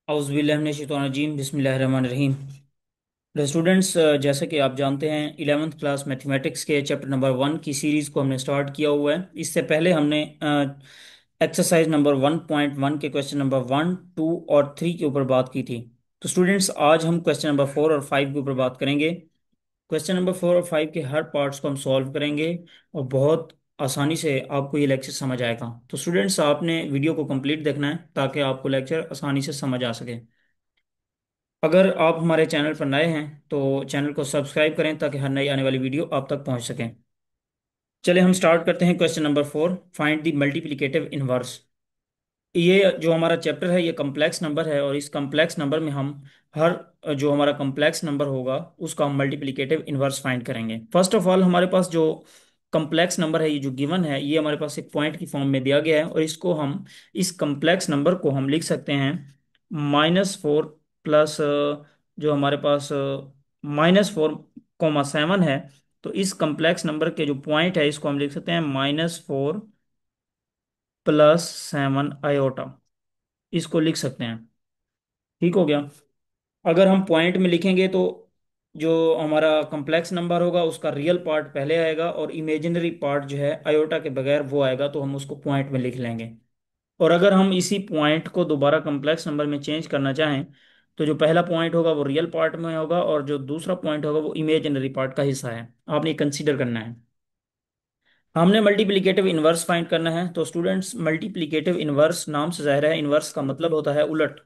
औज़ुबिल्लाहिमिनश्शैतानिर्रजीम बिस्मिल्लाहिर्रहमानिर्रहीम। स्टूडेंट्स, जैसे कि आप जानते हैं 11th क्लास मैथमेटिक्स के चैप्टर नंबर 1 की सीरीज़ को हमने स्टार्ट किया हुआ है। इससे पहले हमने एक्सरसाइज नंबर 1.1 के क्वेश्चन नंबर 1, 2 और 3 के ऊपर बात की थी। तो स्टूडेंट्स, आज हम क्वेश्चन नंबर 4 और 5 के ऊपर बात करेंगे। क्वेश्चन नंबर 4 और 5 के हर पार्ट्स को हम सॉल्व करेंगे और बहुत आसानी से आपको ये लेक्चर समझ आएगा। तो स्टूडेंट्स, आपने वीडियो को कंप्लीट देखना है ताकि आपको लेक्चर आसानी से समझ आ सके। अगर आप हमारे चैनल पर नए हैं तो चैनल को सब्सक्राइब करें ताकि हर नई आने वाली वीडियो आप तक पहुंच सके। चलिए हम स्टार्ट करते हैं। Question number 4, find the multiplicative inverse. ये जो हमारा चैप्टर है ये कम्प्लेक्स नंबर है, और इस कम्प्लेक्स नंबर में हम हर जो हमारा कम्प्लेक्स नंबर होगा उसका हम मल्टीप्लिकेटिव इनवर्स फाइंड करेंगे। फर्स्ट ऑफ ऑल, हमारे पास जो कम्प्लेक्स नंबर है, ये जो गिवन है, ये हमारे पास एक पॉइंट की फॉर्म में दिया गया है, और इसको हम इस कम्प्लेक्स नंबर को हम लिख सकते हैं -4 प्लस जो हमारे पास -4, 7 है। तो इस कम्प्लेक्स नंबर के जो पॉइंट है इसको हम लिख सकते हैं -4 + 7 आयोटा। इसको लिख सकते हैं। ठीक हो गया। अगर हम पॉइंट में लिखेंगे तो जो हमारा कम्प्लेक्स नंबर होगा उसका रियल पार्ट पहले आएगा, और इमेजिनरी पार्ट जो है आयोटा के बगैर वो आएगा, तो हम उसको पॉइंट में लिख लेंगे। और अगर हम इसी पॉइंट को दोबारा कम्प्लेक्स नंबर में चेंज करना चाहें तो जो पहला पॉइंट होगा वो रियल पार्ट में होगा, और जो दूसरा पॉइंट होगा वो इमेजिनरी पार्ट का हिस्सा है। आपने कंसीडर करना है। हमने मल्टीप्लिकेटिव इनवर्स फाइंड करना है। तो स्टूडेंट्स, मल्टीप्लिकेटिव इनवर्स नाम से जाहिर है, इनवर्स का मतलब होता है उलट,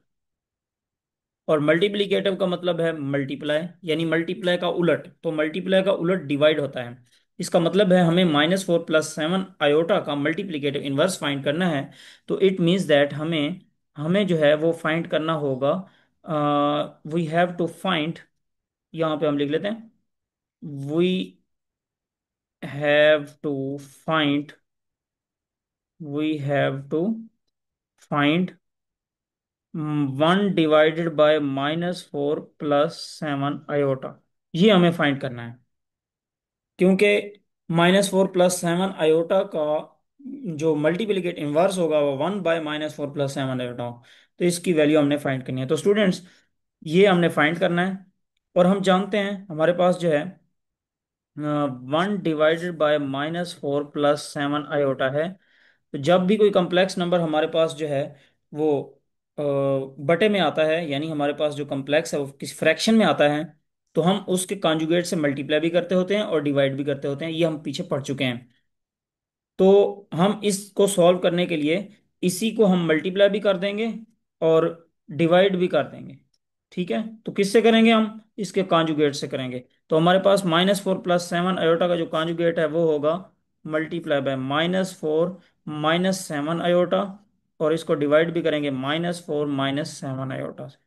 और मल्टीप्लिकेटिव का मतलब है मल्टीप्लाई, यानी मल्टीप्लाई का उलट। तो मल्टीप्लाई का उलट डिवाइड होता है। इसका मतलब है हमें -4 + 7 आयोटा का मल्टीप्लिकेटिव इनवर्स फाइंड करना है। तो इट मीन्स दैट हमें हमें जो है वो फाइंड करना होगा। वी हैव टू फाइंड, यहाँ पे हम लिख लेते हैं, we have to find we have to find 1 ÷ -4 + 7 iota. ये हमें फाइंड करना है, क्योंकि -4 + 7 आयोटा का जो मल्टीप्लिकेट इनवर्स होगा वो 1 / -4 + 7 आयोटा हो। तो इसकी वैल्यू हमने फाइंड करनी है। तो स्टूडेंट्स, ये हमने फाइंड करना है। और हम जानते हैं हमारे पास जो है 1 ÷ -4 + 7 आयोटा है। तो जब भी कोई कम्प्लेक्स नंबर हमारे पास जो है वो अ, बटे में आता है, यानी हमारे पास जो कम्प्लेक्स है वो किसी फ्रैक्शन में आता है, तो हम उसके कॉन्जुगेट से मल्टीप्लाई भी करते होते हैं और डिवाइड भी करते होते हैं। ये हम पीछे पढ़ चुके हैं। तो हम इसको सॉल्व करने के लिए इसी को हम मल्टीप्लाई भी कर देंगे और डिवाइड भी कर देंगे। ठीक है, तो किससे करेंगे? हम इसके कॉन्जुगेट से करेंगे। तो हमारे पास -4 + 7 आयोटा का जो कॉन्जुगेट है वो होगा -4 - 7 आयोटा, और इसको डिवाइड भी करेंगे -4 - 7 आयोटा से।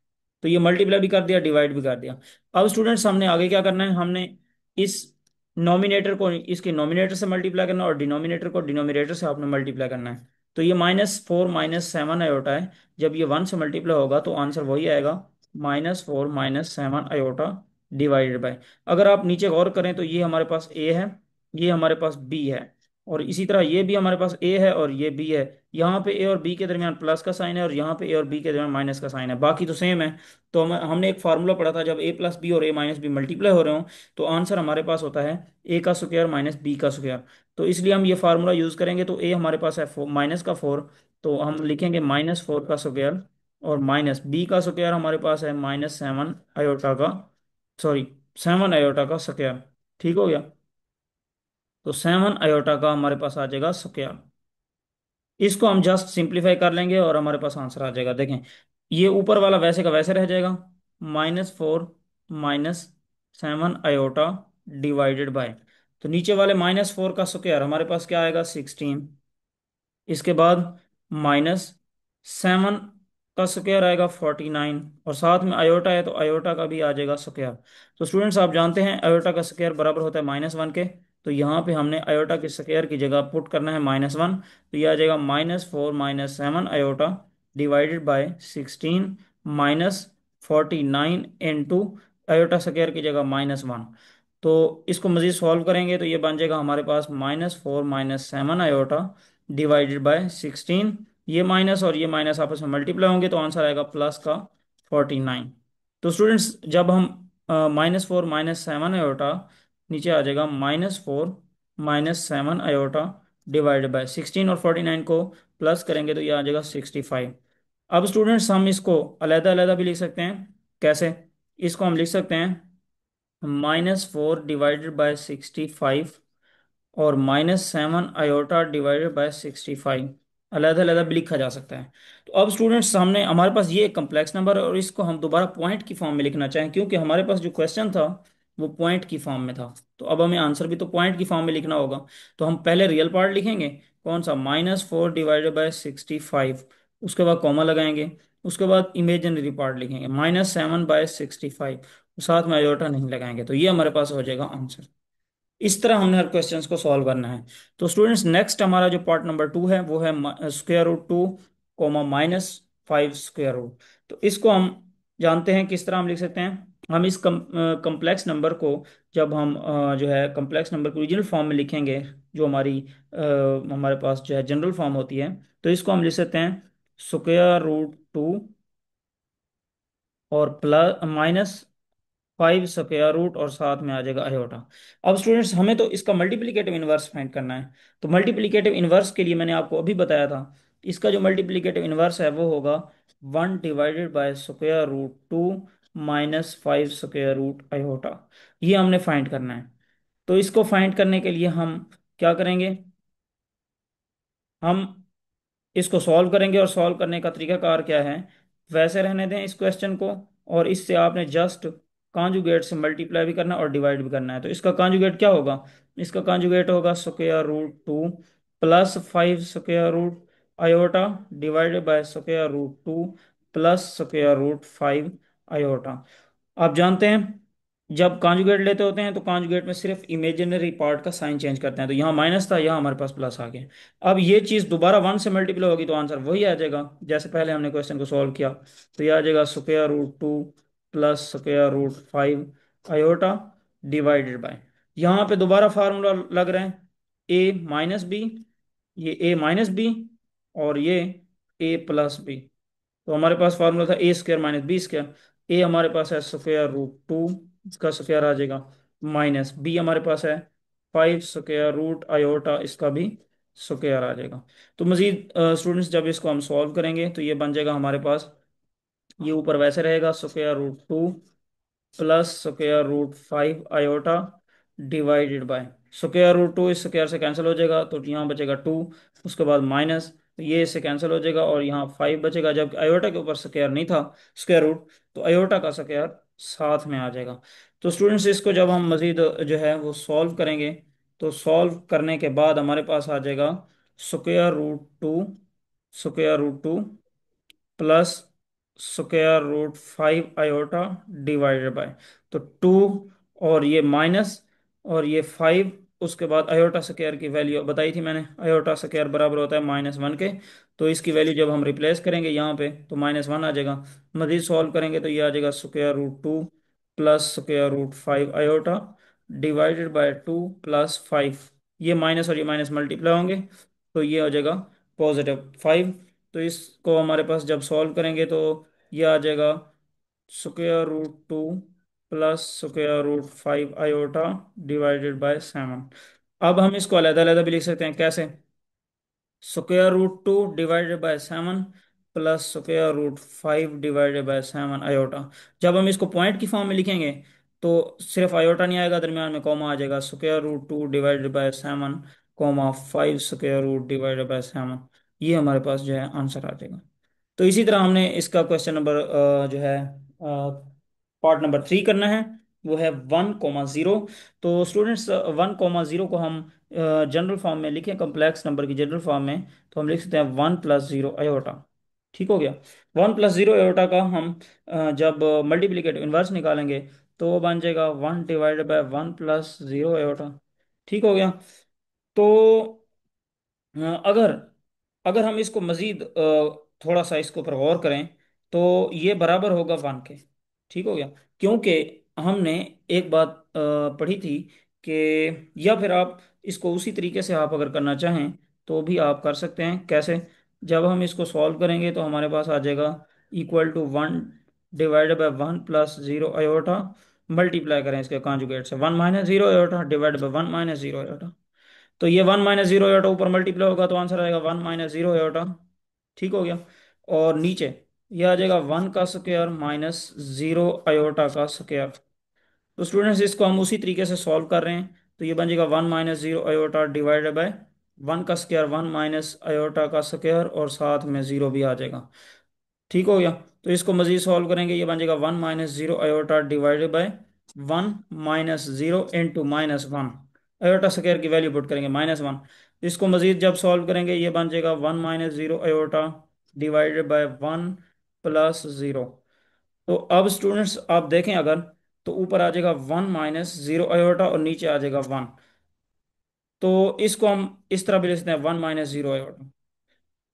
तो ये मल्टीप्लाई भी कर दिया, डिवाइड भी कर दिया। अब स्टूडेंट्स, हमने आगे क्या करना है? हमने इस नॉमिनेटर को इसके नॉमिनेटर से मल्टीप्लाई करना है, और डिनोमिनेटर को डिनोमिनेटर से आपने मल्टीप्लाई करना है। तो ये -4 - 7 आयोटा है। जब ये 1 से मल्टीप्लाई होगा तो आंसर वही आएगा, -4 - 7 आयोटा डिवाइडेड बाय। अगर आप नीचे गौर करें तो ये हमारे पास ए है, ये हमारे पास बी है, और इसी तरह ये भी हमारे पास ए है और ये बी है। यहाँ पे ए और बी के दरमियान प्लस का साइन है, और यहाँ पे ए और बी के दरमियान माइनस का साइन है। बाकी तो सेम है। तो हमने एक फार्मूला पढ़ा था, जब a + b और a - b मल्टीप्लाई हो रहे हो तो आंसर हमारे पास होता है a² - b²। तो इसलिए हम ये फार्मूला यूज करेंगे। तो ए हमारे पास है -4, तो हम लिखेंगे -4 का स्क्वायर, और -b² हमारे पास है -7 आयोटा का, सॉरी 7 आयोटा का स्क्वायर। ठीक हो गया। तो 7 आयोटा का हमारे पास आ जाएगा स्क्वायर। इसको हम जस्ट सिंप्लीफाई कर लेंगे और हमारे पास आंसर आ जाएगा। देखें, ये ऊपर वाला वैसे का वैसे रह जाएगा, -4 - 7 आयोटा डिवाइडेड बाय, तो नीचे वाले -4 का स्क्वायर हमारे पास क्या आएगा? 16। इसके बाद -7 का स्क्वायर आएगा 49, और साथ में आयोटा है तो आयोटा का भी आ जाएगा स्क्वायर। तो स्टूडेंट्स, आप जानते हैं आयोटा का स्क्वायर बराबर होता है -1 के। तो यहाँ पे हमने आयोटा के स्क्वायर की जगह पुट करना है -1। तो ये आ जाएगा -4 - 7 iota divided bye 16 -49 into iota square की जगह -1। तो इसको मजीद सॉल्व करेंगे तो ये बन जाएगा हमारे पास -4 - 7 आयोटा डिवाइडेड बाय 16। ये माइनस और ये माइनस आपस में मल्टीप्लाई होंगे तो आंसर आएगा प्लस का 49। तो स्टूडेंट्स जब हम -4 - 7 आयोटा, नीचे आ जाएगा -4 - 7 आयोटा डिवाइडेड बाय 16, और 49 को प्लस करेंगे तो ये आ जाएगा 65। अब स्टूडेंट्स हम इसको अलग अलग भी लिख सकते हैं। कैसे? इसको हम लिख सकते हैं -4 डिवाइडेड बाय 65 और -7 आयोटा डिवाइडेड बाय 65, अलग अलग भी लिखा जा सकता है। तो अब स्टूडेंट्स सामने हमारे पास ये एक कम्प्लेक्स नंबर है और इसको हम दोबारा पॉइंट की फॉर्म में लिखना चाहें, क्योंकि हमारे पास जो क्वेश्चन था वो पॉइंट की फॉर्म में था, तो अब हमें आंसर भी तो पॉइंट की फॉर्म में लिखना होगा। तो हम पहले रियल पार्ट लिखेंगे, कौन सा, -4 डिवाइडेड बाय 65, उसके बाद कॉमा लगाएंगे, उसके बाद इमेजिनरी पार्ट लिखेंगे -7/65, साथ में आयोटा नहीं लगाएंगे, तो ये हमारे पास हो जाएगा आंसर। इस तरह हमने हर क्वेश्चंस को सॉल्व करना है। तो स्टूडेंट्स नेक्स्ट हमारा जो पार्ट नंबर 2 है वो है √2 -5 स्क्वायर रूट। तो इसको हम जानते हैं किस तरह हम लिख सकते हैं। हम इस कम्प्लेक्स नंबर को, जब हम जो है कम्प्लेक्स नंबर को ओरिजिनल फॉर्म में लिखेंगे, जो हमारे पास जो है जनरल फॉर्म होती है, तो इसको हम लिख सकते हैं √2 और प्लस -5 स्क्वायर रूट और साथ में आ जाएगा आयोटा। अब स्टूडेंट्स हमें तो इसका मल्टीप्लिकेटिव इनवर्स फाइंड करना है। तो मल्टीप्लिकेटिव इनवर्स के लिए मैंने आपको अभी बताया था, इसका जो मल्टीप्लिकेटिव इनवर्स है वो होगा 1 divided by √2 -5 square root iota. ये हमने फाइंड करना है। तो इसको फाइंड करने के लिए हम क्या करेंगे, हम इसको सॉल्व करेंगे, और सॉल्व करने का तरीकाकार क्या है, वैसे रहने दें इस क्वेश्चन को, और इससे आपने जस्ट कॉन्जुगेट से मल्टीप्लाई भी करना है और डिवाइड भी करना है। तो इसका कॉन्जुगेट क्या होगा, इसका कॉन्जुगेट होगा √2 +5 square root iota divided by √2 +5 iota. आप जानते हैं जब कॉन्जुगेट लेते होते हैं तो कॉन्जुगेट में सिर्फ इमेजिनरी पार्ट का साइन चेंज करते हैं, तो यहाँ माइनस था, यहाँ हमारे पास प्लस आ गया। अब ये चीज़ दोबारा 1 से मल्टीप्लाई होगी तो आंसर वही आ जाएगा जैसे पहले हमने क्वेश्चन को सॉल्व किया। तो ये आ जाएगा √2 +5 आयोटा डिवाइडेड बाय, यहाँ पे दोबारा फार्मूला लग रहा है A - B, ये A - B और ये A+B। तो हमारे पास फार्मूला था A² - B²। ए हमारे पास है √2, इसका स्क्वायर आ जाएगा, माइनस बी हमारे पास है 5 स्क्वायर रूट आयोटा, इसका भी स्क्वायर आ जाएगा। तो मजीद स्टूडेंट्स जब इसको हम सॉल्व करेंगे तो ये बन जाएगा हमारे पास, ये ऊपर वैसे रहेगा √2 +√5 आयोटा डिवाइडेड बाय √2, इस स्क्वायर से कैंसिल हो जाएगा तो यहाँ बचेगा 2, उसके बाद माइनस, तो ये इससे कैंसिल हो जाएगा और यहाँ 5 बचेगा, जबकि आयोटा के ऊपर स्क्वायर नहीं था, स्क्वायर रूट, तो आयोटा का स्क्वायर साथ में आ जाएगा। तो स्टूडेंट्स इसको जब हम मजीद जो है वो सॉल्व करेंगे, तो सॉल्व करने के बाद हमारे पास आ जाएगा √2 प्लस √5 आयोटा डिवाइडेड बाय, तो 2 और ये माइनस और ये 5, उसके बाद आयोटा स्क्वायर की वैल्यू बताई थी मैंने, आयोटा स्क्वायर बराबर होता है -1 के। तो इसकी वैल्यू जब हम रिप्लेस करेंगे यहाँ पे तो -1 आ जाएगा। मजीद सॉल्व करेंगे तो ये आ जाएगा √2 +√5 आयोटा डिवाइडेड बाय 2 + 5, ये माइनस और ये माइनस मल्टीप्लाई होंगे तो ये हो जाएगा +5। तो इसको हमारे पास जब सॉल्व करेंगे तो ये आ जाएगा √2 +√5 आयोटा डिवाइडेड बाय 7। अब हम इसको अलग अलग भी लिख सकते हैं। कैसे? √2 divided by 7 plus √5 divided by 7 iota. जब हम इसको पॉइंट की फॉर्म में लिखेंगे तो सिर्फ आयोटा नहीं आएगा, दरमियान में कॉमा आ जाएगा, √2 divided by 7 5 square root divided by 7, ये हमारे पास जो है आंसर आ जाएगा। तो इसी तरह हमने इसका क्वेश्चन नंबर जो है पार्ट नंबर 3 करना है, वो है 1, 0। तो स्टूडेंट्स 1, 0 को हम जनरल फॉर्म में लिखें, कम्प्लेक्स नंबर की जनरल फॉर्म में, तो हम लिख सकते हैं 1 + 0 आयोटा। ठीक हो गया। 1 + 0 आयोटा का हम जब मल्टीप्लिकेटिव इनवर्स निकालेंगे तो वो बन जाएगा 1/1 + 0 आयोटा। ठीक हो गया। तो अगर अगर हम इसको मजीद थोड़ा सा इसके ऊपर गौर करें तो ये बराबर होगा 1 के। ठीक हो गया, क्योंकि हमने एक बात पढ़ी थी कि, या फिर आप इसको उसी तरीके से आप अगर करना चाहें तो भी आप कर सकते हैं। कैसे? जब हम इसको सॉल्व करेंगे तो हमारे पास आ जाएगा equal to 1 divided by 1 plus 0 iota, multiply करें इसके कॉन्जुगेट से, 1 - 0 आयोटा डिवाइडेड बाय 1 - 0 आयोटा। तो ये 1 - 0 आयोटा ऊपर मल्टीप्लाई होगा तो आंसर आएगा 1 - 0 आयोटा। ठीक हो गया। और नीचे ये आ जाएगा 1 का स्क्वायर - 0 आयोटा का स्क्वायर। तो स्टूडेंट्स इसको हम उसी तरीके से सॉल्व कर रहे हैं। तो ये बन जाएगा 1 - 0 आयोटा डिवाइडेड बाय 1 का स्क्वायर, 1 - आयोटा का स्क्वायर, और साथ में जीरो भी आ जाएगा। ठीक हो गया। तो इसको मजीद सॉल्व करेंगे, ये बन जाएगा 1 - 0 iota divided by 1 - 0 into -1। Iota square की वैल्यू पुट करेंगे -1। इसको मजीद जब सॉल्व करेंगे ये बन जाएगा 1 - 0 आयोटा डिवाइडेड बाय 1 प्लस 0। तो अब स्टूडेंट्स आप देखें अगर, तो ऊपर आ जाएगा 1 - 0 आयोटा और नीचे आ जाएगा 1। तो इसको हम इस तरह भी लिखते हैं 1 - 0 आयोटा।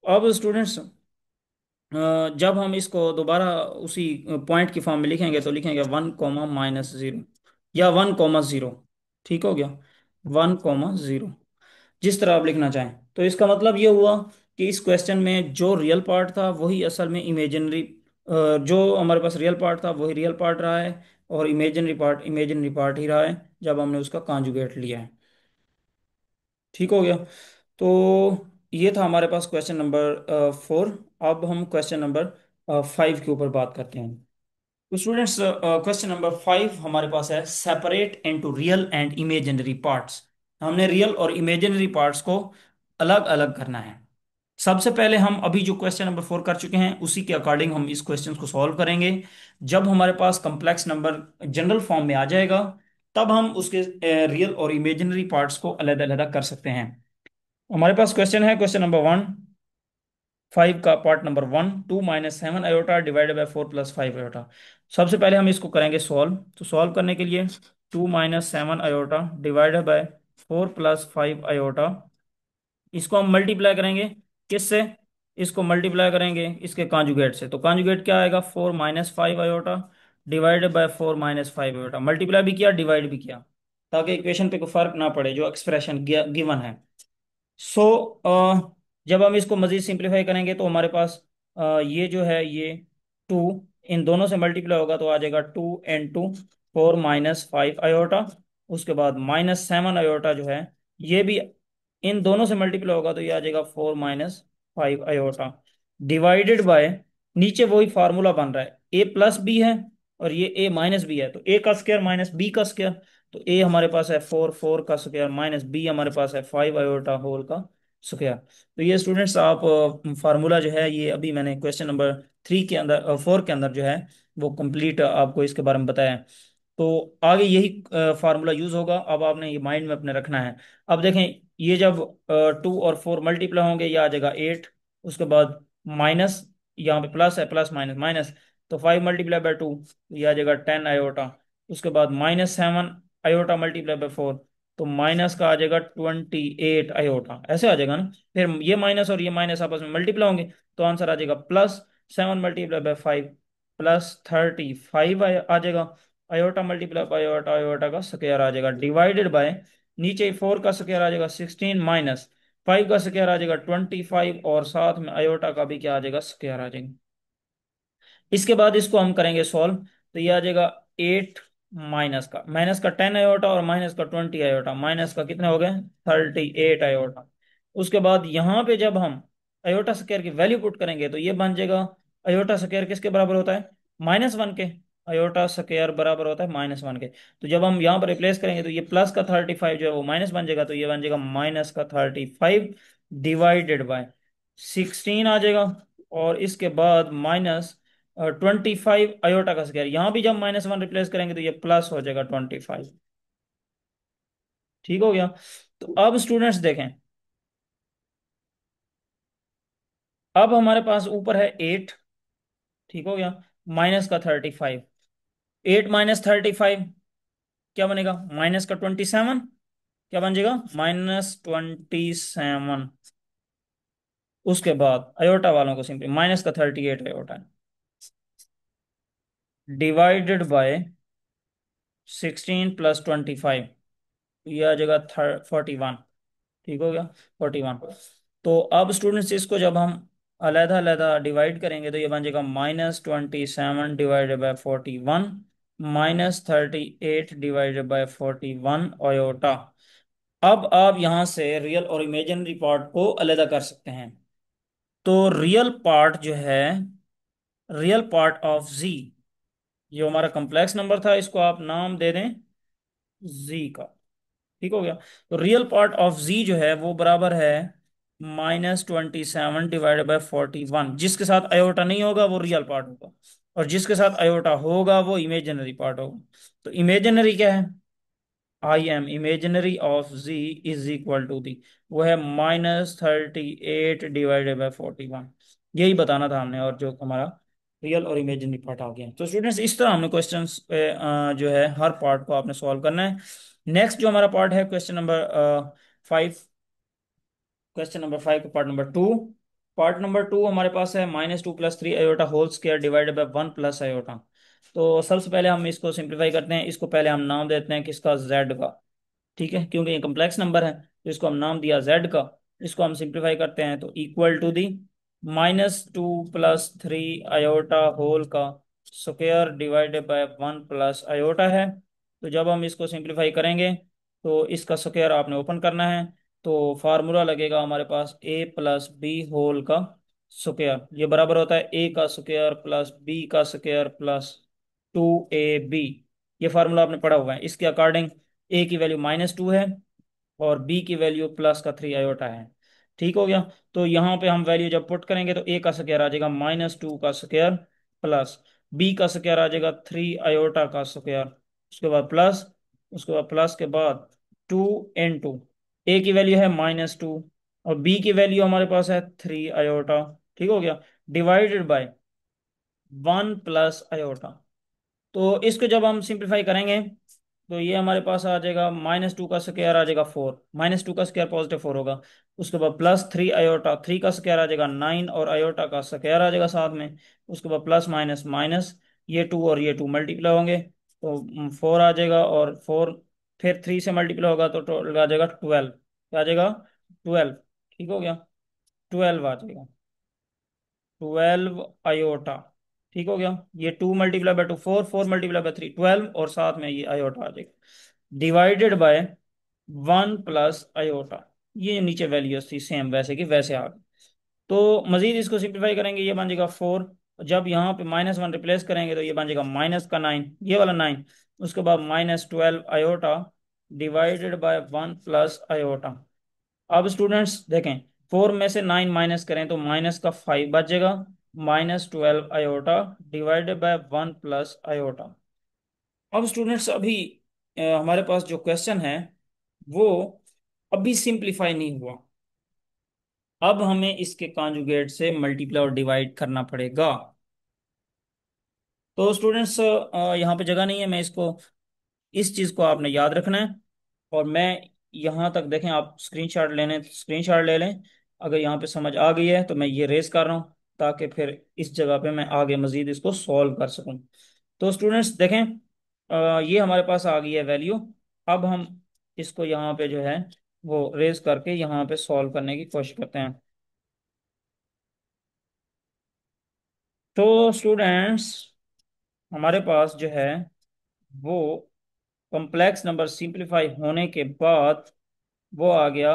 अब स्टूडेंट्स जब हम इसको दोबारा उसी पॉइंट की फॉर्म में लिखेंगे तो लिखेंगे 1, -0 या 1, 0। ठीक हो गया। 1, 0, जिस तरह आप लिखना चाहें। तो इसका मतलब ये हुआ कि इस क्वेश्चन में जो रियल पार्ट था वही असल में इमेजिनरी, जो हमारे पास रियल पार्ट था वही रियल पार्ट रहा है, और इमेजिनरी पार्ट ही रहा है जब हमने उसका कॉन्जुगेट लिया है। ठीक हो गया। तो ये था हमारे पास क्वेश्चन नंबर 4। अब हम क्वेश्चन नंबर 5 के ऊपर बात करते हैं। तो स्टूडेंट्स क्वेश्चन नंबर 5 हमारे पास है, separate into real and imaginary parts. हमने रियल और इमेजिनरी पार्ट्स को अलग अलग करना है। सबसे पहले हम अभी जो क्वेश्चन नंबर 4 कर चुके हैं उसी के अकॉर्डिंग हम इस क्वेश्चन को सॉल्व करेंगे। जब हमारे पास कॉम्प्लेक्स नंबर जनरल फॉर्म में आ जाएगा तब हम उसके रियल और इमेजिनरी पार्ट्स को अलग अलग कर सकते हैं। हमारे पास क्वेश्चन है, क्वेश्चन नंबर 1 5 का part number 1, 2 - 7 iota divided by 4 + 5 iota. सबसे पहले हम इसको करेंगे सॉल्व। तो सॉल्व करने के लिए 2 - 7 आयोटा डिवाइडेड बाय 4 + 5 आयोटा, इसको हम मल्टीप्लाई करेंगे किससे? इसको मल्टीप्लाई करेंगे इसके कॉन्जुगेट से। तो कॉन्जुगेट क्या आएगा? 4 - 5 iota divided by 4 - 5 iota. Multiply भी किया, डिवाइड भी किया, ताकि इक्वेशन पे कोई फर्क ना पड़े जो एक्सप्रेशन गिवन है। सो जब हम इसको मजीद सिंप्लीफाई करेंगे तो हमारे पास ये जो है ये 2 इन दोनों से मल्टीप्लाई होगा तो आ जाएगा 2 × 4 - 5 आयोटा। उसके बाद -7 आयोटा जो है ये भी इन दोनों से मल्टीप्लाई होगा तो ये आ जाएगा 4 - 5 आयोटा डिवाइडेड बाय, नीचे वही फार्मूला बन रहा है, ए प्लस बी है और ये ए माइनस बी है, तो ए का स्क्वायर माइनस बी का स्क्वायर। तो ए हमारे पास है 4 का स्क्वायर माइनस बी हमारे पास है 5 आयोटा होल का स्क्वायर। तो ये स्टूडेंट्स आप फार्मूला जो है ये अभी मैंने क्वेश्चन नंबर 3 के अंदर 4 के अंदर जो है वो कंप्लीट आपको इसके बारे में बताया है। तो आगे यही फार्मूला यूज होगा, अब आपने ये माइंड में अपने रखना है। अब देखें, ये जब 2 और 4 मल्टीप्लाई होंगे ये आ जाएगा 8। उसके बाद माइनस, यहाँ पे प्लस है, प्लस माइनस माइनस, तो 5 × 2 ये आ जाएगा 10 आयोटा। उसके बाद -7 आयोटा मल्टीप्लाई बाय 4, तो माइनस का आ जाएगा 28 आयोटा, ऐसे आ जाएगा ना। फिर ये माइनस और ये माइनस आपस में मल्टीप्लाई होंगे तो आंसर आ जाएगा +7 × 5 +35 आ जाएगा। Iota multiply by iota, iota का स्क्वायर आ जाएगा डिवाइडेड बाय, नीचे 4 का स्क्वायर आ जाएगा 16 माइनस 5 का स्क्वायर आ जाएगा 25, और साथ में आयोटा का भी क्या आ जाएगा? स्क्वायर आ जाएगा। इसके बाद इसको हम करेंगे सॉल्व, तो ये आ जाएगा 8 माइनस का 10 आयोटा और माइनस का 20 आयोटा, माइनस का कितने हो गए? 38 आयोटा। उसके बाद यहाँ पे जब हम आयोटा स्क्वायर की वैल्यू पुट करेंगे तो ये बन जाएगा, आयोटा स्क्वायर किसके बराबर होता है? -1 के। आयोटा स्क्वायर बराबर होता है -1 के। तो जब हम यहाँ पर रिप्लेस करेंगे तो ये प्लस का 35 जो है वो माइनस बन जाएगा, तो ये बन जाएगा माइनस का 35 डिवाइडेड बाय 16 आ जाएगा। और इसके बाद -25 आयोटा का स्क्वायर, यहाँ भी जब -1 रिप्लेस करेंगे तो ये प्लस हो जाएगा 25। ठीक हो गया। तो अब स्टूडेंट्स देखें, अब हमारे पास ऊपर है 8, ठीक हो गया, माइनस का 35। 8 - 35 क्या बनेगा? माइनस का 27, क्या बन जाएगा? -27। उसके बाद अयोटा वालों को सिंपली माइनस का 38 अयोटा डिवाइडेड बाय 16 + 25, ये आ जाएगा 41। ठीक हो गया, 41। तो अब स्टूडेंट्स इसको जब हम अलहदा अलहदा डिवाइड करेंगे तो ये बन जाएगा -27 divided by 41, -38 divided by 41 iota. अब आप यहां से रियल और इमेजिनरी पार्ट को अलहदा कर सकते हैं। तो रियल पार्ट जो है, रियल पार्ट ऑफ जी, जो हमारा कॉम्प्लेक्स नंबर था, इसको आप नाम दे दें जी का। ठीक हो गया। तो रियल पार्ट ऑफ जी जो है वो बराबर है -27 डिवाइडेड बाय 41। जिसके साथ अयोटा नहीं होगा वो रियल पार्ट होगा, और जिसके साथ अयोटा होगा वो इमेजिनरी पार्ट होगा। तो इमेजिनरी क्या है? I M imaginary of Z is equal to the, वो है -38 डिवाइडेड बाय 41। यही बताना था हमने, और जो हमारा रियल और इमेजिनरी पार्ट आ गया। तो स्टूडेंट्स, इस तरह हमने क्वेश्चंस जो है हर पार्ट को आपने सॉल्व करना है। नेक्स्ट जो हमारा पार्ट है, क्वेश्चन नंबर 5। क्वेश्चन नंबर 5 का पार्ट नंबर 2। पार्ट नंबर 2 हमारे पास है -2 + 3 iota whole square divided by 1 plus iota. तो सबसे पहले हम इसको सिंप्लीफाई करते हैं। इसको पहले हम नाम देते हैं किसका? जेड का। ठीक है, क्योंकि ये कम्प्लेक्स नंबर है तो इसको हम नाम दिया जेड का। इसको हम सिंप्लीफाई करते हैं तो equal to the -2 + 3 iota whole का square divided by 1 plus iota है। तो जब हम इसको सिंप्लीफाई करेंगे तो इसका स्क्वायर आपने ओपन करना है। तो फार्मूला लगेगा हमारे पास a + b होल का स्क्वायर, ये बराबर होता है a का स्क्वायर प्लस b का स्क्वायर प्लस 2ab। ये फार्मूला आपने पढ़ा हुआ है। इसके अकॉर्डिंग ए की वैल्यू -2 है और बी की वैल्यू प्लस का 3 अयोटा है। ठीक हो गया। तो यहाँ पे हम वैल्यू जब पुट करेंगे तो ए का स्क्वायर आ जाएगा -2 का स्क्वायर प्लस बी का स्क्वायर आ जाएगा 3 अयोटा का स्क्वायर, उसके बाद प्लस, उसके बाद प्लस के बाद 2 × ए की वैल्यू है -2 और बी की वैल्यू हमारे पास है 3 अयोटा। ठीक हो गया। Divided by 1 plus iota. तो इसको जब हम सिंप्लीफाई करेंगे तो ये हमारे पास आ जाएगा -2 का स्क्वायर आ जाएगा 4, -2 का स्क्वायर पॉजिटिव 4 होगा। उसके बाद प्लस 3 अयोटा, 3 का स्क्वायर आ जाएगा 9 और अयोटा का स्क्वायर आ जाएगा साथ में। उसके बाद प्लस माइनस माइनस, ये 2 और ये 2 मल्टीप्लाई होंगे तो 4 आ जाएगा, और 4 फिर 3 से मल्टीप्लाई होगा तो टोटल आ जाएगा 12। क्या आ जाएगा? 12। ठीक हो गया। 12 आ जाएगा, 12 अयोटा। ठीक हो गया। ये 2 × 2 4, 4 × 3 12, और साथ में ये अयोटा आ जाएगा डिवाइडेड बाय 1 प्लस अयोटा। ये नीचे वैल्यूज थी सेम वैसे की वैसे आ गई। तो मजीद इसको सिंप्लीफाई करेंगे, ये बन जाएगा 4। जब यहाँ पे -1 रिप्लेस करेंगे तो ये बन जाएगा -9, ये वाला 9। उसके बाद -12 iota divided by 1 plus iota. अब स्टूडेंट्स देखें, 4 में से 9 माइनस करें तो माइनस का 5 बचेगा, -12 iota divided by 1 plus iota. अब स्टूडेंट्स अभी हमारे पास जो क्वेश्चन है वो अभी सिंप्लीफाई नहीं हुआ। अब हमें इसके कॉन्जुगेट से मल्टीप्लाई और डिवाइड करना पड़ेगा। तो स्टूडेंट्स यहाँ पे जगह नहीं है, मैं इसको, इस चीज़ को आपने याद रखना है। और मैं यहाँ तक देखें, आप स्क्रीनशॉट लेने स्क्रीनशॉट ले लें। अगर यहाँ पे समझ आ गई है तो मैं ये रेस कर रहा हूँ ताकि फिर इस जगह पे मैं आगे मजीद इसको सॉल्व कर सकूँ। तो स्टूडेंट्स देखें, ये हमारे पास आ गई है वैल्यू। अब हम इसको यहाँ पे जो है वो रेस करके यहाँ पे सॉल्व करने की कोशिश करते हैं। तो स्टूडेंट्स, हमारे पास जो है वो कॉम्प्लेक्स नंबर सिंप्लीफाई होने के बाद वो आ गया,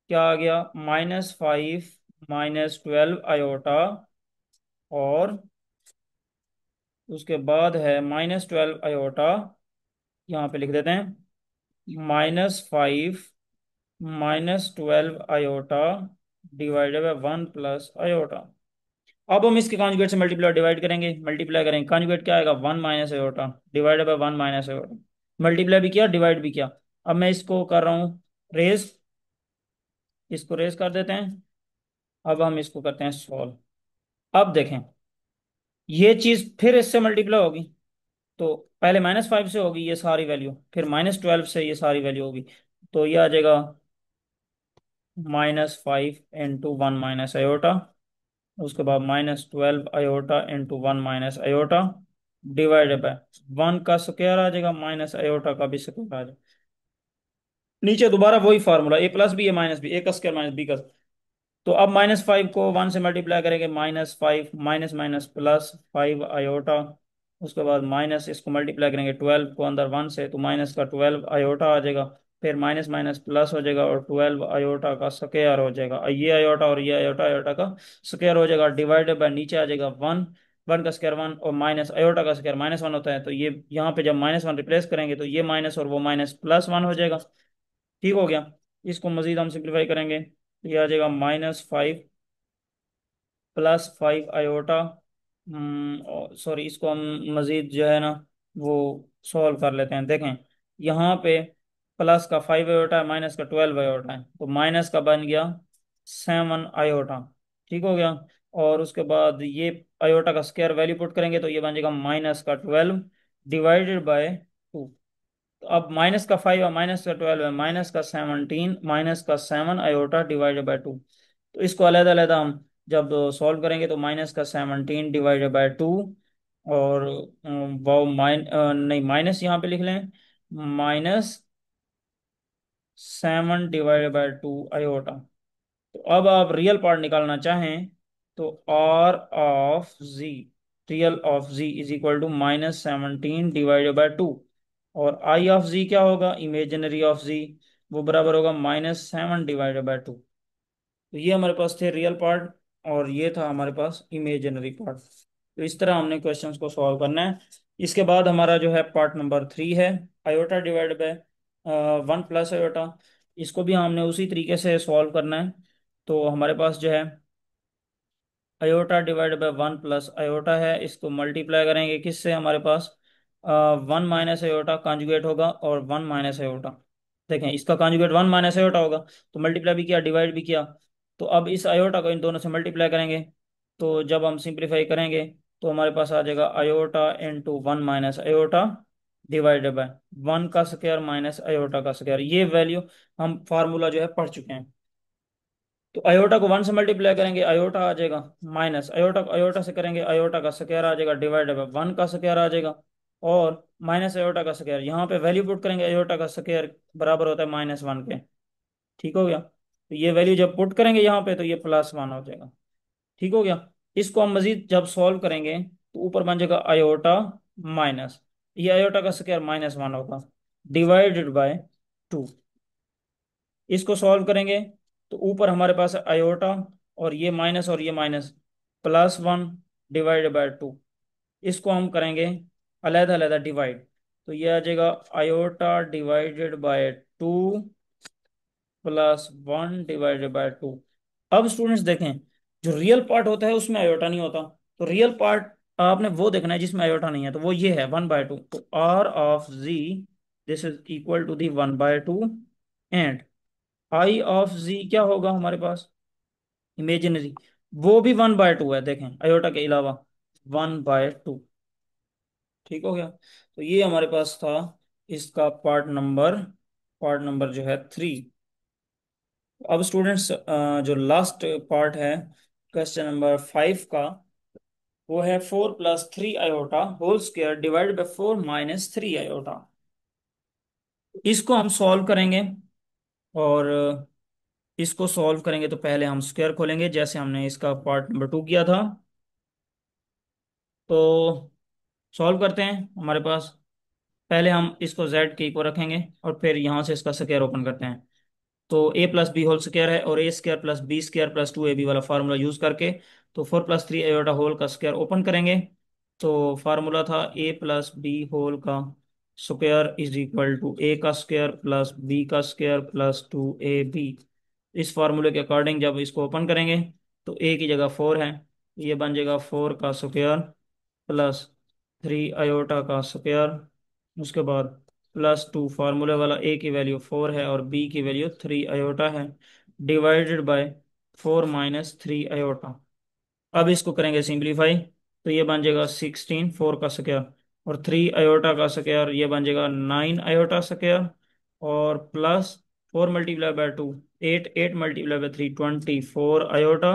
क्या आ गया? -5 -12 अयोटा, और उसके बाद है -12 अयोटा, यहाँ पे लिख देते हैं -5 -12 iota divided by 1 plus iota. अब हम इसके कॉन्जुगेट से मल्टीप्लाई डिवाइड करेंगे, मल्टीप्लाई करेंगे, कॉन्जुगेट क्या आएगा? 1 minus iota divided by 1 minus iota. Multiply भी किया, डिवाइड भी किया। अब मैं इसको कर रहा हूँ रेस, इसको रेस कर देते हैं। अब हम इसको करते हैं सॉल्व। अब देखें, ये चीज फिर इससे मल्टीप्लाई होगी तो पहले -5 से होगी ये सारी वैल्यू, फिर -12 से ये सारी वैल्यू होगी। तो ये आ जाएगा -5 × 1 - अयोटा, उसके बाद -12 अयोटा × 1 - अयोटा डिवाइडेड बाय 1 का स्क्वायर आ जाएगा, माइनस अयोटा का भी स्क्वायर आ जाएगा। नीचे दोबारा वही formula, a + b a - b, a का स्क्वायर - b का। तो अब -5 को 1 से मल्टीप्लाई करेंगे, -5 माइनस माइनस +5 आयोटा। उसके बाद माइनस, इसको मल्टीप्लाई करेंगे 12 को अंदर 1 से, तो माइनस का 12 आयोटा आ जाएगा। फिर माइनस माइनस प्लस हो जाएगा और 12 आयोटा का स्क्वायर हो जाएगा। और ये आयोटा और ये आयोटा, आयोटा का स्क्वायर हो जाएगा, डिवाइडेड बाय नीचे आ जाएगा 1। 1 का स्क्वायर 1 और माइनस आयोटा का स्क्वायर -1 होता है, तो ये यहाँ पे जब -1 रिप्लेस करेंगे तो ये माइनस और वो माइनस +1 हो जाएगा। ठीक हो गया। इसको मजीद हम सिंप्लीफाई करेंगे तो ये आ जाएगा -5 +5 आयोटा। सॉरी, इसको हम मजीद जो है ना वो सॉल्व कर लेते हैं। देखें, यहाँ पे प्लस का 5 आयोटा है, माइनस का 12 आयोटा है, तो माइनस का बन गया 7 आयोटा। ठीक हो गया। और उसके बाद ये आयोटा का स्क्वायर वैल्यू पुट करेंगे तो ये बन जाएगा -का 12 डिवाइडेड बाय 2। तो अब -का 5 और -का 12 है, -का 17 -का 7 आयोटा डिवाइडेड बाय 2। तो इसको अलग अलग हम जब सॉल्व करेंगे तो -का 17 डिवाइडेड बाय 2। और वो नहीं, माइनस यहाँ पे लिख लें, -7 डिवाइडेड बाय 2 आयोटा। तो अब आप रियल पार्ट निकालना चाहें तो R of Z, real of Z is equal to -17 divided by 2। और I ऑफ Z क्या होगा, इमेजिनरी ऑफ Z, वो बराबर होगा -7 डिवाइडेड बाय 2। तो ये हमारे पास थे रियल पार्ट और ये था हमारे पास इमेजिनरी पार्ट। तो इस तरह हमने क्वेश्चंस को सॉल्व करना है। इसके बाद हमारा जो है पार्ट नंबर 3 है, आयोटा डिवाइड बाय 1 + आयोटा। इसको भी हमने उसी तरीके से सॉल्व करना है। तो हमारे पास जो है आयोटा डिवाइड बाय 1 + आयोटा है, इसको मल्टीप्लाई करेंगे किससे, हमारे पास 1 - आयोटा कॉन्जुगेट होगा और 1 - आयोटा। देखें, इसका कॉन्जुगेट 1 - आयोटा होगा, तो मल्टीप्लाई भी किया, डिवाइड भी किया। तो अब इस आयोटा को इन दोनों से मल्टीप्लाई करेंगे, तो जब हम सिंप्लीफाई करेंगे तो हमारे पास आ जाएगा iota into 1 - iota divided by 1 का स्क्वायर -आयोटा का स्क्वायर। ये वैल्यू हम फार्मूला जो है पढ़ चुके हैं। तो अयोटा को 1 से मल्टीप्लाई करेंगे, अयोटा आ जाएगा, माइनस अयोटा को अयोटा से करेंगे, अयोटा का स्क्वायर आ जाएगा, डिवाइडेड बाय 1 का स्क्वायर आ जाएगा। और माइनस अयोटा का स्क्वायर, यहाँ पे वैल्यू पुट करेंगे, अयोटा का स्क्वायर बराबर होता है -1 के। ठीक हो गया। तो ये वैल्यू जब पुट करेंगे यहाँ पे तो ये +1 हो जाएगा। ठीक हो गया। इसको हम मजीद जब सॉल्व करेंगे तो ऊपर बन जाएगा अयोटा माइनस, ये अयोटा का स्क्वायर -1 होगा, डिवाइडेड बाय 2। इसको सॉल्व करेंगे तो ऊपर हमारे पास है आयोटा और ये माइनस +1 डिवाइडेड बाय 2। इसको हम करेंगे अलग अलग डिवाइड, तो ये आ जाएगा iota divided by 2 +1 divided by 2। अब स्टूडेंट्स देखें, जो रियल पार्ट होता है उसमें आयोटा नहीं होता, तो रियल पार्ट आपने वो देखना है जिसमें आयोटा नहीं है, तो वो ये है 1/2। तो R of Z this is equal to the 1/2। एंड I ऑफ Z क्या होगा हमारे पास, इमेजिनरी, वो भी 1/2 है, देखें अयोटा के अलावा 1/2। ठीक हो गया। तो ये हमारे पास था इसका पार्ट नंबर जो है 3। अब स्टूडेंट्स जो लास्ट पार्ट है क्वेश्चन नंबर 5 का, वो है 4 + 3 iota whole square divide by 4 - 3 iota. इसको हम सॉल्व करेंगे और इसको सॉल्व करेंगे तो पहले हम स्क्वायर खोलेंगे जैसे हमने इसका पार्ट नंबर 2 किया था। तो सॉल्व करते हैं। हमारे पास पहले हम इसको Z को रखेंगे और फिर यहाँ से इसका स्क्वायर ओपन करते हैं। तो A + B होल स्क्वायर है और A² + B² + 2AB वाला फार्मूला यूज करके, तो 4 + 3 आयोटा होल का स्क्वायर ओपन करेंगे। तो फार्मूला था A + B होल का square is equal to A का स्क्वायर + B का स्क्वायर + 2AB। इस फार्मूले के अकॉर्डिंग जब इसको ओपन करेंगे तो A की जगह 4 है, ये बन जाएगा 4 का स्क्वायर + 3 आयोटा का स्क्वायर। उसके बाद +2, फार्मूले वाला A की वैल्यू 4 है और B की वैल्यू 3 आयोटा है, डिवाइडेड बाय 4 - 3 आयोटा। अब इसको करेंगे सिंप्लीफाई तो ये बन जाएगा 16, 4 का स्क्वायर और 3 आयोटा का स्क्वायर, ये बन जाएगा 9 आयोटा स्क्वायर। और plus 4 × 2 8, 8 × 3 24 iota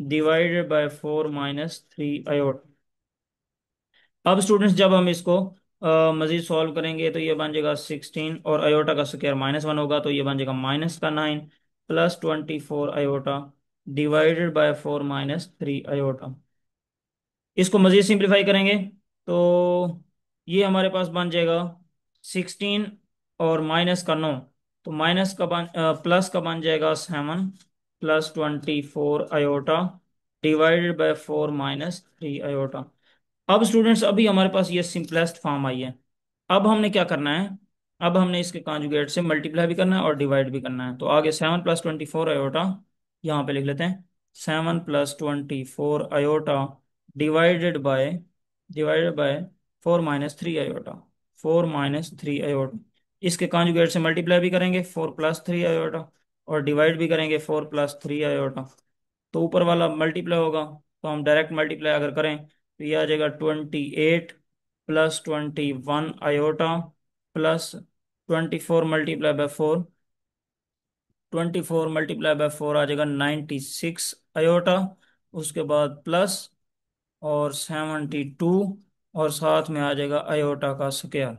divided by 4 - 3 iota. अब स्टूडेंट्स जब हम इसको मजीद सॉल्व करेंगे तो ये बन जाएगा 16 और अयोटा का स्क्वायर -1 होगा, तो ये बन जाएगा -9 +24 आयोटा डिवाइडेड बाय 4 - 3 आयोटा। इसको मज़ीद सिंप्लीफाई करेंगे तो ये हमारे पास बन जाएगा 16 और -9। तो माइनस का बन प्लस का बन जाएगा 7 + 24 आयोटा डिवाइडेड बाय 4 - 3 आयोटा। अब स्टूडेंट्स अभी हमारे पास ये सिंपलेस्ट फॉर्म आई है। अब हमने क्या करना है, अब हमने इसके कॉन्जुगेट से मल्टीप्लाई भी करना है और डिवाइड भी करना है। तो आगे 7 + 24 आयोटा यहाँ पे लिख लेते हैं। 7 + 24 iota divided by divided by 4 - 3 iota. 4 - 3 iota, इसके कॉन्जुगेट से मल्टीप्लाई भी करेंगे 4 + 3 आयोटा और डिवाइड भी करेंगे 4 + 3 आयोटा। तो ऊपर वाला मल्टीप्लाई होगा, तो हम डायरेक्ट मल्टीप्लाई अगर करें तो ये आ जाएगा 28 + 21 आयोटा प्लस 24 × 4। 24 × 4 आ जाएगा 96 आयोटा। उसके बाद प्लस और 72 और साथ में आ जाएगा आयोटा का स्क्वायर।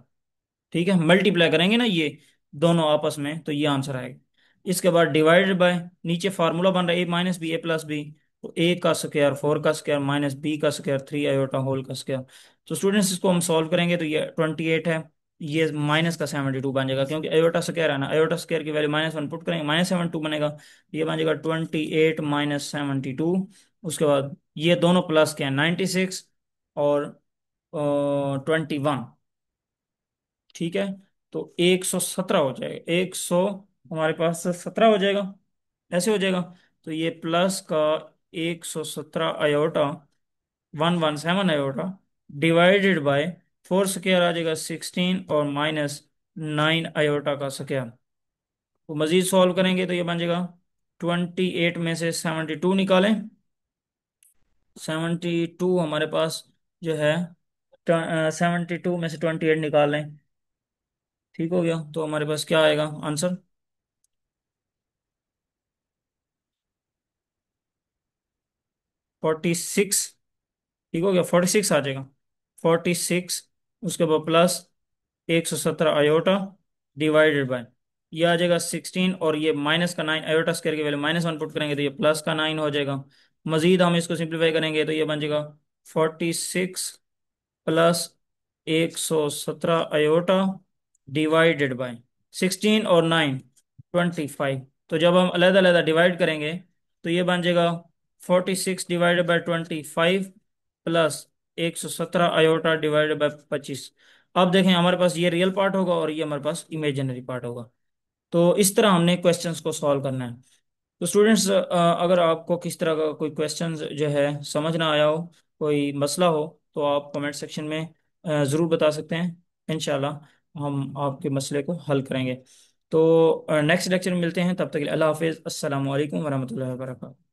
ठीक है, मल्टीप्लाई करेंगे ना ये दोनों आपस में तो ये आंसर आएगा। इसके बाद डिवाइडेड बाय, नीचे फार्मूला बन रहा है a - b a + b। तो a का स्क्वायर 4 का स्क्वायर माइनस b का स्क्वायर 3 आयोटा होल का स्क्वायर। तो स्टूडेंट्स इसको हम सॉल्व करेंगे तो ये 28 है, ये माइनस का 72 बन जाएगा क्योंकि आयोटा स्क्वायर है ना। आयोटा स्क्वायर की वैल्यू -1 पुट करेंगे -72 बनेगा। ये बन जाएगा 28 - 72। उसके बाद ये दोनों प्लस के हैं 96 और 21। ठीक है, तो 117 हो जाएगा, हमारे पास 17 हो जाएगा, ऐसे हो जाएगा। तो ये प्लस का 117 iota 117 iota divided by 4 square आ जाएगा 16 और -9 आयोटा का स्क्वायर। तो मजीद सॉल्व करेंगे तो ये बन जाएगा 28 में से 72 निकालें। 72 हमारे पास जो है 72 में से 28 निकाल लें। ठीक हो गया, तो हमारे पास क्या आएगा आंसर? 46। ठीक हो गया, 46 आ जाएगा। 46, उसके बाद प्लस 117 आयोटा डिवाइडेड बाय ये आ जाएगा 16 और ये -9 आयोटा स्क्वायर की वैल्यू -1 पुट करेंगे तो ये +9 हो जाएगा। मजीद हम इसको सिंप्लीफाई करेंगे तो ये बन जाएगा 46 प्लस 117 आयोटा डिवाइडेड बाय 16 और 9 25। तो जब हम अलग अलग डिवाइड करेंगे तो ये बन जाएगा 46 divided by 25 plus 117 iota divided bye 25। अब देखें हमारे पास ये रियल पार्ट होगा और ये हमारे पास इमेजिनरी पार्ट होगा। तो इस तरह हमने क्वेश्चंस को सॉल्व करना है। तो स्टूडेंट्स अगर आपको किस तरह का कोई क्वेश्चन जो है समझ ना आया हो, कोई मसला हो, तो आप कमेंट सेक्शन में ज़रूर बता सकते हैं। इंशाल्लाह हम आपके मसले को हल करेंगे। तो नेक्स्ट लेक्चर में मिलते हैं, तब तक के लिए अल्लाह हाफिज़। अस्सलाम वालेकुम वरहमतुल्लाहि वबरकातुहू।